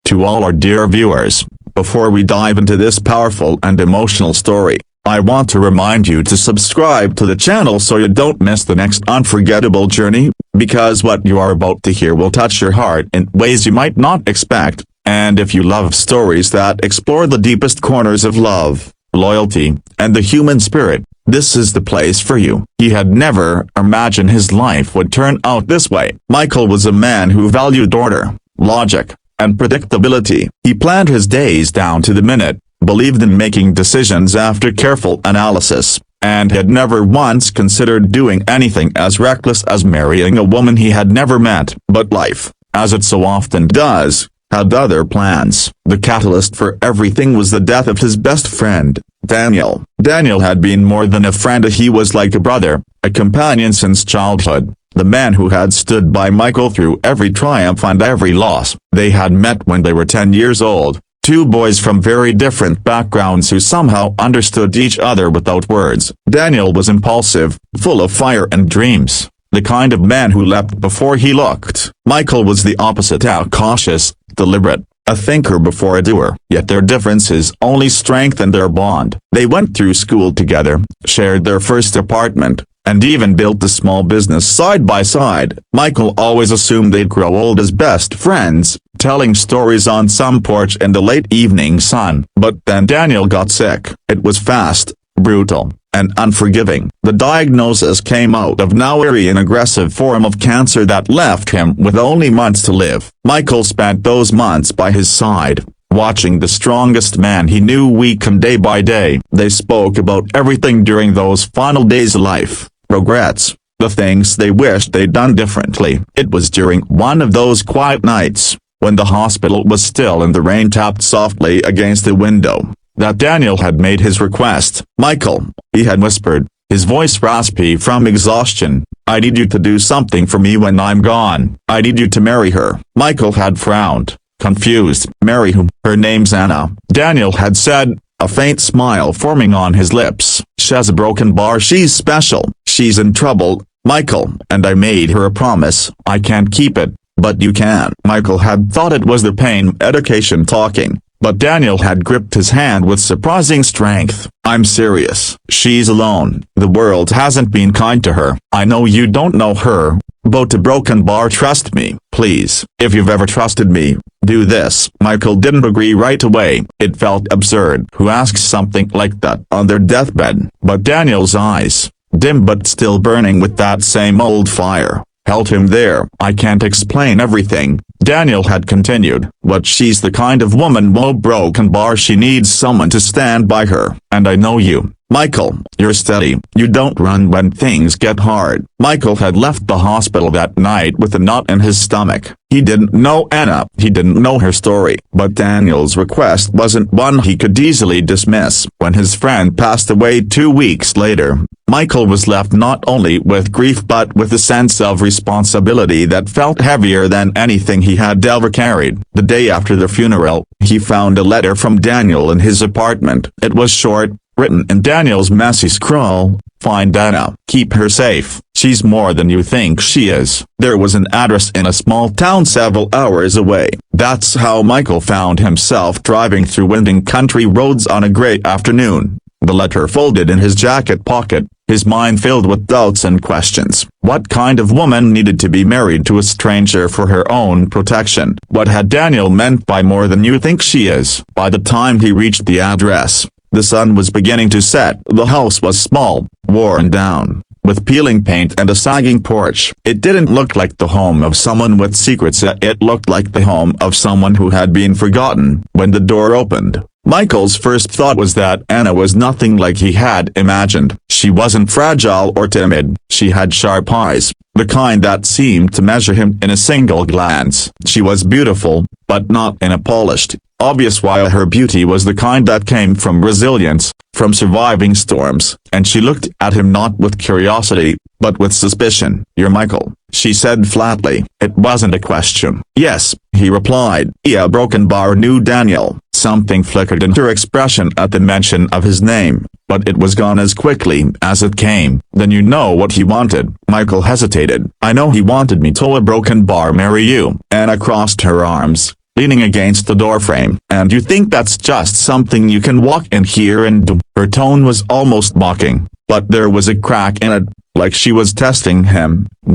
To all our dear viewers, before we dive into this powerful and emotional story, I want to remind you to subscribe to the channel so you don't miss the next unforgettable journey, because what you are about to hear will touch your heart in ways you might not expect. And if you love stories that explore the deepest corners of love, loyalty, and the human spirit, this is the place for you. He had never imagined his life would turn out this way. Michael was a man who valued order, logic, and predictability. He planned his days down to the minute, believed in making decisions after careful analysis, and had never once considered doing anything as reckless as marrying a woman he had never met. But life, as it so often does, had other plans. The catalyst for everything was the death of his best friend, Daniel. Daniel had been more than a friend. He was like a brother, a companion since childhood. The man who had stood by Michael through every triumph and every loss. They had met when they were 10 years old, two boys from very different backgrounds who somehow understood each other without words. Daniel was impulsive, full of fire and dreams, the kind of man who leapt before he looked. Michael was the opposite, cautious, deliberate, a thinker before a doer. Yet their differences only strengthened their bond. They went through school together, shared their first apartment, and even built a small business side by side. Michael always assumed they'd grow old as best friends, telling stories on some porch in the late evening sun. But then Daniel got sick. It was fast, brutal, and unforgiving. The diagnosis came out of nowhere, an aggressive form of cancer that left him with only months to live. Michael spent those months by his side, watching the strongest man he knew weaken day by day. They spoke about everything during those final days of life. Regrets, the things they wished they'd done differently. It was during one of those quiet nights, when the hospital was still and the rain tapped softly against the window, that Daniel had made his request. "Michael," he had whispered, his voice raspy from exhaustion, "I need you to do something for me when I'm gone. I need you to marry her." Michael had frowned, confused. "Marry whom?" "Her name's Anna," Daniel had said, a faint smile forming on his lips. "She has a broken bar. She's special. She's in trouble, Michael, and I made her a promise. I can't keep it, but you can." Michael had thought it was the pain medication talking, but Daniel had gripped his hand with surprising strength. "I'm serious. She's alone. The world hasn't been kind to her. I know you don't know her, but a broken bar. Trust me, please. If you've ever trusted me, do this." Michael didn't agree right away. It felt absurd. Who asks something like that on their deathbed? But Daniel's eyes, dim but still burning with that same old fire, held him there. "I can't explain everything," Daniel had continued, "but she's the kind of woman with a broken bar. She needs someone to stand by her. And I know you, Michael. You're steady. You don't run when things get hard." Michael had left the hospital that night with a knot in his stomach. He didn't know Anna. He didn't know her story. But Daniel's request wasn't one he could easily dismiss. When his friend passed away 2 weeks later, Michael was left not only with grief but with a sense of responsibility that felt heavier than anything he had ever carried. The day after the funeral, he found a letter from Daniel in his apartment. It was short, written in Daniel's messy scrawl, "Find Anna. Keep her safe. She's more than you think she is." There was an address in a small town several hours away. That's how Michael found himself driving through winding country roads on a gray afternoon, the letter folded in his jacket pocket, his mind filled with doubts and questions. What kind of woman needed to be married to a stranger for her own protection? What had Daniel meant by "more than you think she is"? By the time he reached the address, the sun was beginning to set. The house was small, worn down, with peeling paint and a sagging porch. It didn't look like the home of someone with secrets. It looked like the home of someone who had been forgotten. When the door opened, Michael's first thought was that Anna was nothing like he had imagined. She wasn't fragile or timid. She had sharp eyes, the kind that seemed to measure him in a single glance. She was beautiful, but not in a polished, obvious way. Her beauty was the kind that came from resilience, from surviving storms, and she looked at him not with curiosity, but with suspicion. "You're Michael," she said flatly. It wasn't a question. "Yes," he replied. "Yeah." Broken bar knew Daniel. Something flickered in her expression at the mention of his name, but it was gone as quickly as it came. "Then you know what he wanted." Michael hesitated. "I know he wanted me to a broken bar marry you." Anna crossed her arms, leaning against the doorframe. "And you think that's just something you can walk in here and do?" Her tone was almost mocking, but there was a crack in it, like she was testing him,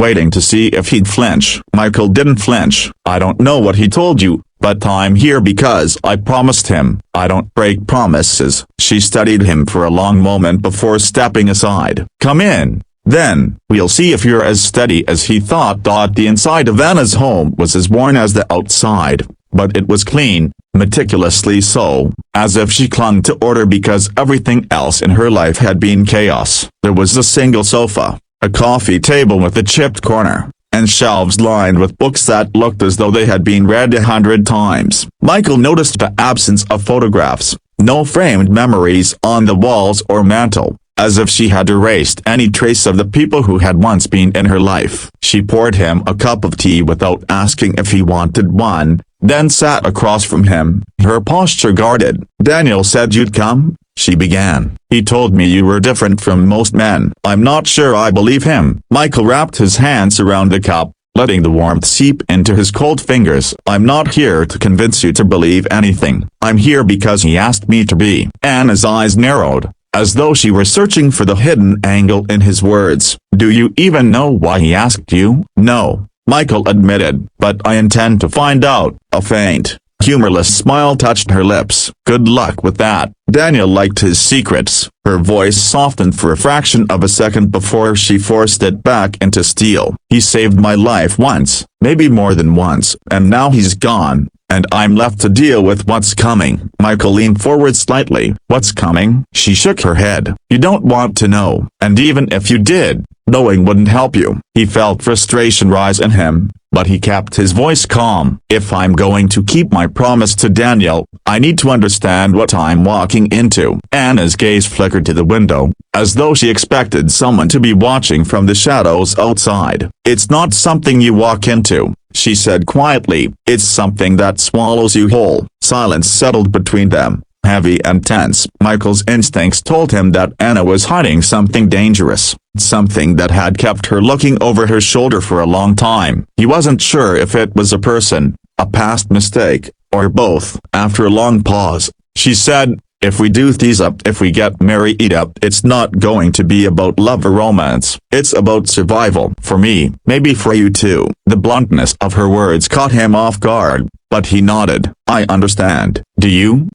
waiting to see if he'd flinch. Michael didn't flinch. "I don't know what he told you, but I'm here because I promised him. I don't break promises." She studied him for a long moment before stepping aside. "Come in. Then, we'll see if you're as steady as he thought." The inside of Anna's home was as worn as the outside, but it was clean, meticulously so, as if she clung to order because everything else in her life had been chaos. There was a single sofa, a coffee table with a chipped corner, and shelves lined with books that looked as though they had been read 100 times. Michael noticed the absence of photographs, no framed memories on the walls or mantel, as if she had erased any trace of the people who had once been in her life. She poured him a cup of tea without asking if he wanted one, then sat across from him, her posture guarded. "Daniel said you'd come," she began. "He told me you were different from most men." "I'm not sure I believe him." Michael wrapped his hands around the cup, letting the warmth seep into his cold fingers. "I'm not here to convince you to believe anything. I'm here because he asked me to be." Anna's eyes narrowed, as though she were searching for the hidden angle in his words. "Do you even know why he asked you?" "No," Michael admitted, "but I intend to find out." A faint, humorless smile touched her lips. "Good luck with that." Daniel liked his secrets. Her voice softened for a fraction of a second before she forced it back into steel. "He saved my life once, maybe more than once, and now he's gone, and I'm left to deal with what's coming." Michael leaned forward slightly. "What's coming?" She shook her head. "You don't want to know, and even if you did, knowing wouldn't help you." He felt frustration rise in him, but he kept his voice calm. "If I'm going to keep my promise to Daniel, I need to understand what I'm walking into." Anna's gaze flickered to the window, as though she expected someone to be watching from the shadows outside. "It's not something you walk into," she said quietly. "It's something that swallows you whole." Silence settled between them, heavy and tense. Michael's instincts told him that Anna was hiding something dangerous, something that had kept her looking over her shoulder for a long time. He wasn't sure if it was a person, a past mistake, or both. After a long pause, she said, "If we do these up, if we get married up, it's not going to be about love or romance. It's about survival. For me, maybe for you too." The bluntness of her words caught him off guard, but he nodded. "I understand. Do you?"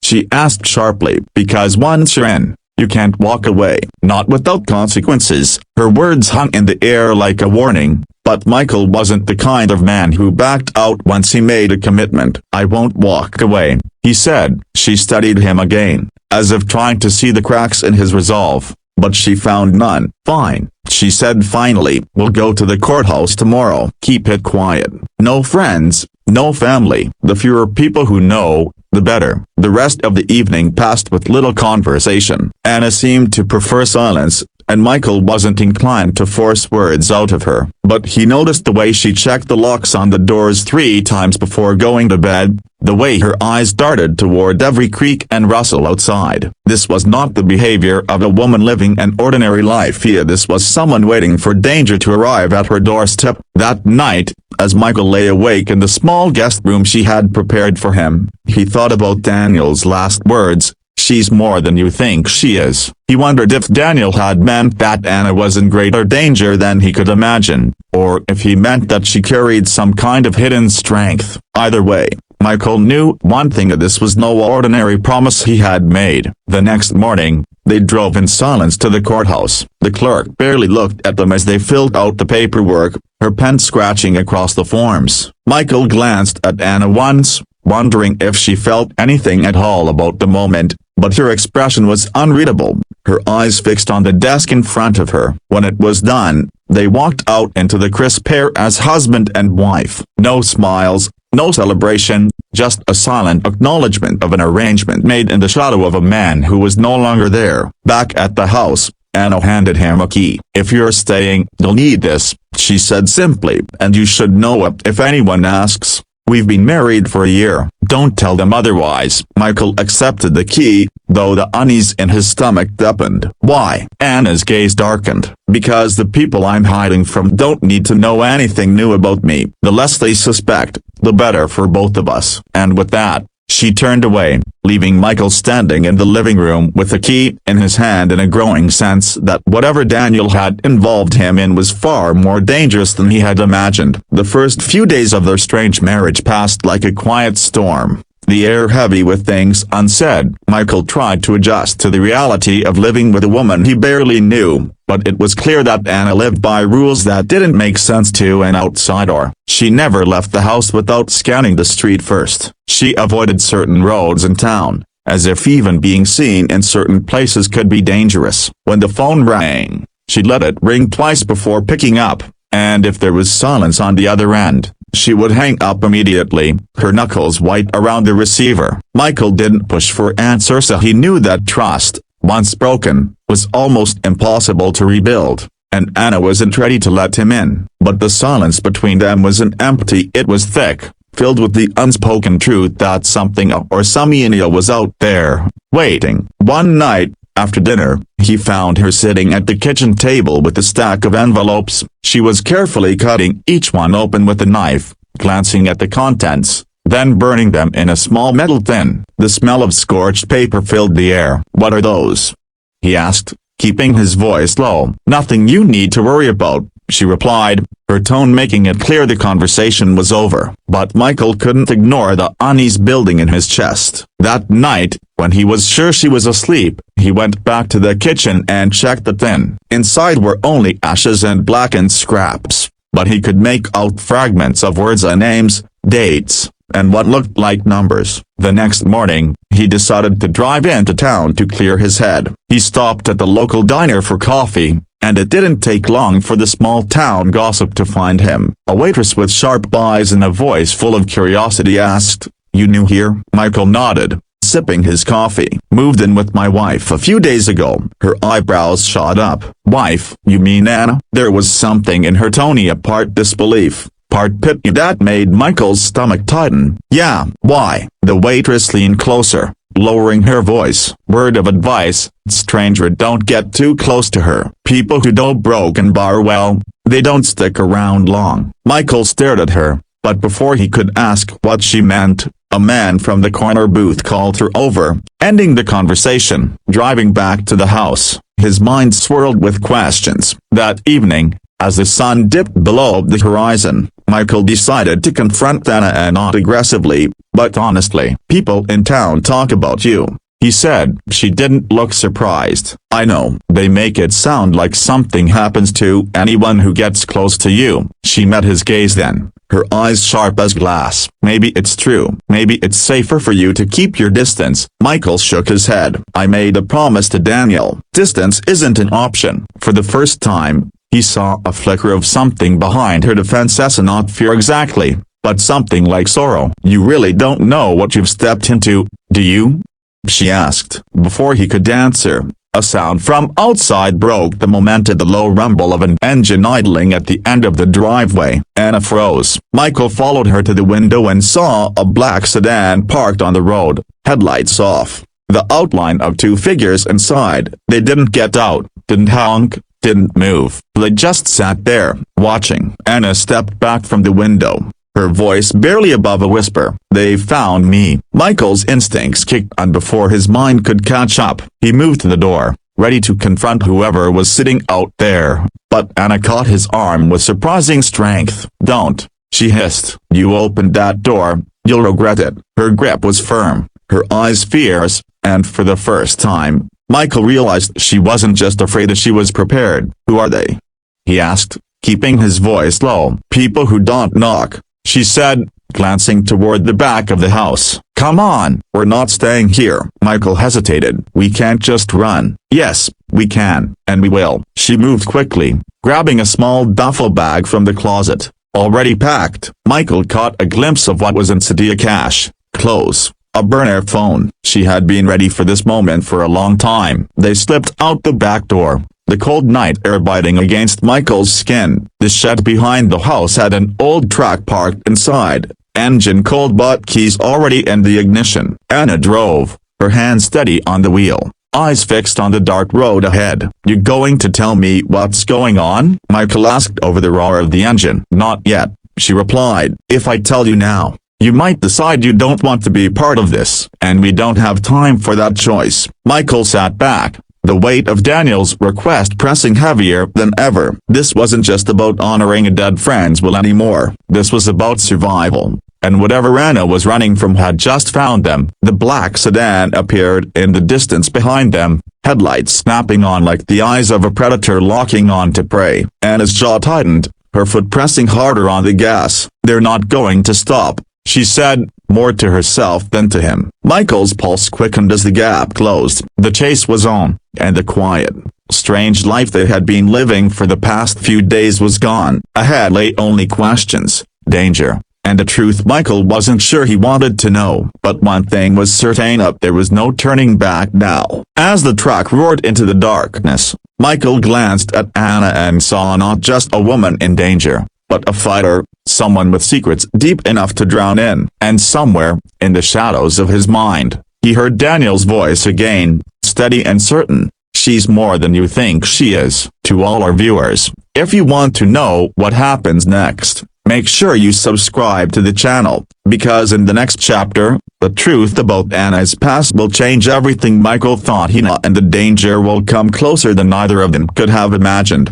she asked sharply. "Because once you're in, you can't walk away." "Not without consequences." Her words hung in the air like a warning, but Michael wasn't the kind of man who backed out once he made a commitment. "I won't walk away," he said. She studied him again, as if trying to see the cracks in his resolve, but she found none. "Fine," she said finally. "We'll go to the courthouse tomorrow. Keep it quiet. No friends, no family. The fewer people who know, the better." The rest of the evening passed with little conversation. Anna seemed to prefer silence, and Michael wasn't inclined to force words out of her. But he noticed the way she checked the locks on the doors 3 times before going to bed, the way her eyes darted toward every creak and rustle outside. This was not the behavior of a woman living an ordinary life here. This was someone waiting for danger to arrive at her doorstep. That night, as Michael lay awake in the small guest room she had prepared for him, he thought about Daniel's last words, "She's more than you think she is." He wondered if Daniel had meant that Anna was in greater danger than he could imagine, or if he meant that she carried some kind of hidden strength. Either way, Michael knew one thing: that this was no ordinary promise he had made. The next morning, they drove in silence to the courthouse. The clerk barely looked at them as they filled out the paperwork, her pen scratching across the forms. Michael glanced at Anna once, wondering if she felt anything at all about the moment, but her expression was unreadable, her eyes fixed on the desk in front of her. When it was done, they walked out into the crisp air as husband and wife. No smiles, no celebration, just a silent acknowledgement of an arrangement made in the shadow of a man who was no longer there. Back at the house, Anna handed him a key. "If you're staying, you'll need this," she said simply, "and you should know it if anyone asks." We've been married for a year. Don't tell them otherwise." Michael accepted the key, though the unease in his stomach deepened. "Why?" Anna's gaze darkened. "Because the people I'm hiding from don't need to know anything new about me. The less they suspect, the better for both of us." And with that, she turned away, leaving Michael standing in the living room with the key in his hand and a growing sense that whatever Daniel had involved him in was far more dangerous than he had imagined. The first few days of their strange marriage passed like a quiet storm, the air heavy with things unsaid. Michael tried to adjust to the reality of living with a woman he barely knew, but it was clear that Anna lived by rules that didn't make sense to an outsider. She never left the house without scanning the street first. She avoided certain roads in town, as if even being seen in certain places could be dangerous. When the phone rang, she let it ring twice before picking up, and if there was silence on the other end, she would hang up immediately, her knuckles white around the receiver. Michael didn't push for answers, so he knew that trust, once broken, was almost impossible to rebuild, and Anna wasn't ready to let him in. But the silence between them wasn't empty, it was thick, filled with the unspoken truth that something or someone was out there, waiting. One night, after dinner, he found her sitting at the kitchen table with a stack of envelopes. She was carefully cutting each one open with a knife, glancing at the contents, then burning them in a small metal tin. The smell of scorched paper filled the air. "What are those?" he asked, keeping his voice low. "Nothing you need to worry about," she replied, her tone making it clear the conversation was over. But Michael couldn't ignore the unease building in his chest. That night, when he was sure she was asleep, he went back to the kitchen and checked the tin. Inside were only ashes and blackened scraps, but he could make out fragments of words and names, dates, and what looked like numbers. The next morning, he decided to drive into town to clear his head. He stopped at the local diner for coffee, and it didn't take long for the small-town gossip to find him. A waitress with sharp eyes and a voice full of curiosity asked, "You new here?" Michael nodded, sipping his coffee. "Moved in with my wife a few days ago." Her eyebrows shot up. "Wife, you mean Anna?" There was something in her tone, a part disbelief, part pity, that made Michael's stomach tighten. "Yeah, why?" The waitress leaned closer, lowering her voice. "Word of advice, stranger, don't get too close to her. People who don't broken bar well, they don't stick around long." Michael stared at her, but before he could ask what she meant, a man from the corner booth called her over, ending the conversation. Driving back to the house, his mind swirled with questions. That evening, as the sun dipped below the horizon, Michael decided to confront Anna, and not aggressively, but honestly. "People in town talk about you," he said. She didn't look surprised. "I know, they make it sound like something happens to anyone who gets close to you." She met his gaze then, her eyes sharp as glass. "Maybe it's true. Maybe it's safer for you to keep your distance." Michael shook his head. "I made a promise to Daniel. Distance isn't an option." For the first time, he saw a flicker of something behind her defenses, not fear exactly, but something like sorrow. "You really don't know what you've stepped into, do you?" she asked. Before he could answer, a sound from outside broke the momentum, the low rumble of an engine idling at the end of the driveway. Anna froze. Michael followed her to the window and saw a black sedan parked on the road, headlights off. The outline of two figures inside. They didn't get out, didn't honk, didn't move. They just sat there, watching. Anna stepped back from the window, her voice barely above a whisper. "They found me." Michael's instincts kicked on before his mind could catch up. He moved to the door, ready to confront whoever was sitting out there, but Anna caught his arm with surprising strength. "Don't," she hissed. "You opened that door, you'll regret it." Her grip was firm, her eyes fierce, and for the first time, Michael realized she wasn't just afraid, she was prepared. "Who are they?" he asked, keeping his voice low. "People who don't knock," she said, glancing toward the back of the house. "Come on, we're not staying here." Michael hesitated. "We can't just run." "Yes, we can, and we will." She moved quickly, grabbing a small duffel bag from the closet, already packed. Michael caught a glimpse of what was inside: a cash, clothes, a burner phone. She had been ready for this moment for a long time. They slipped out the back door, the cold night air biting against Michael's skin. The shed behind the house had an old truck parked inside, engine cold but keys already in the ignition. Anna drove, her hands steady on the wheel, eyes fixed on the dark road ahead. "You going to tell me what's going on?" Michael asked over the roar of the engine. "Not yet," she replied. "If I tell you now, you might decide you don't want to be part of this, and we don't have time for that choice." Michael sat back, the weight of Daniel's request pressing heavier than ever. This wasn't just about honoring a dead friend's will anymore. This was about survival. And whatever Anna was running from had just found them. The black sedan appeared in the distance behind them, headlights snapping on like the eyes of a predator locking on to prey. Anna's jaw tightened, her foot pressing harder on the gas. "They're not going to stop," she said, more to herself than to him. Michael's pulse quickened as the gap closed. The chase was on, and the quiet, strange life they had been living for the past few days was gone. Ahead lay only questions, danger, and a truth Michael wasn't sure he wanted to know. But one thing was certain, there was no turning back now. As the truck roared into the darkness, Michael glanced at Anna and saw not just a woman in danger, but a fighter, someone with secrets deep enough to drown in. And somewhere, in the shadows of his mind, he heard Daniel's voice again, steady and certain. "She's more than you think she is." To all our viewers, if you want to know what happens next, make sure you subscribe to the channel, because in the next chapter, the truth about Anna's past will change everything. Michael thought he knew, and the danger will come closer than either of them could have imagined.